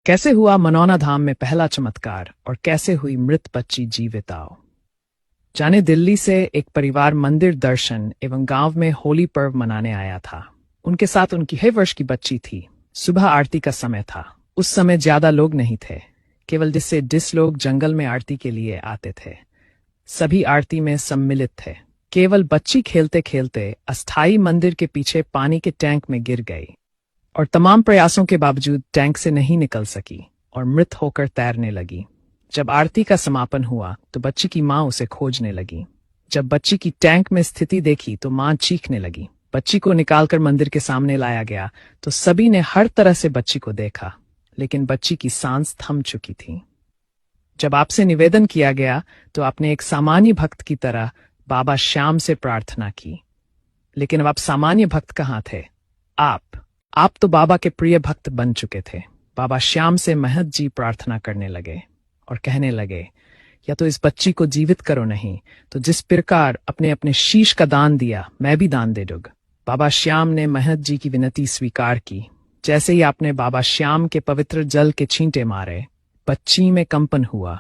कैसे हुआ मनौना धाम में पहला चमत्कार और कैसे हुई मृत बच्ची जीवित आओ। जाने दिल्ली से एक परिवार मंदिर दर्शन एवं गांव में होली पर्व मनाने आया था। उनके साथ उनकी 6 वर्ष की बच्ची थी। सुबह आरती का समय था। उस समय ज्यादा लोग नहीं थे, केवल जिस लोग जंगल में आरती के लिए आते थे। सभी आरती में सम्मिलित थे। केवल बच्ची खेलते खेलते अस्थायी मंदिर के पीछे पानी के टैंक में गिर गई और तमाम प्रयासों के बावजूद टैंक से नहीं निकल सकी और मृत होकर तैरने लगी। जब आरती का समापन हुआ तो बच्ची की मां उसे खोजने लगी। जब बच्ची की टैंक में स्थिति देखी तो मां चीखने लगी। बच्ची को निकालकर मंदिर के सामने लाया गया तो सभी ने हर तरह से बच्ची को देखा, लेकिन बच्ची की सांस थम चुकी थी। जब आपसे निवेदन किया गया तो आपने एक सामान्य भक्त की तरह बाबा श्याम से प्रार्थना की, लेकिन अब आप सामान्य भक्त कहाँ थे? आप तो बाबा के प्रिय भक्त बन चुके थे। बाबा श्याम से महत जी प्रार्थना करने लगे और कहने लगे, या तो इस बच्ची को जीवित करो, नहीं तो जिस प्रकार अपने अपने शीश का दान दिया मैं भी दान दे दूंगा। बाबा श्याम ने महत जी की विनती स्वीकार की। जैसे ही आपने बाबा श्याम के पवित्र जल के छींटे मारे, बच्ची में कंपन हुआ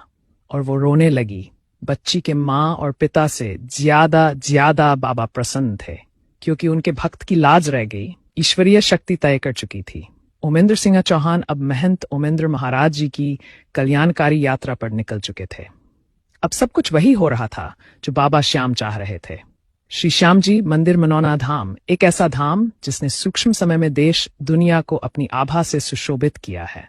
और वो रोने लगी। बच्ची के माँ और पिता से ज्यादा बाबा प्रसन्न थे, क्योंकि उनके भक्त की लाज रह गई। ईश्वरीय शक्ति तय कर चुकी थी। ओमेंद्र सिंह चौहान अब महंत ओमेंद्र महाराज जी की कल्याणकारी यात्रा पर निकल चुके थे। अब सब कुछ वही हो रहा था जो बाबा श्याम चाह रहे थे। श्री श्याम जी मंदिर मनौना धाम, एक ऐसा धाम जिसने सूक्ष्म समय में देश दुनिया को अपनी आभा से सुशोभित किया है।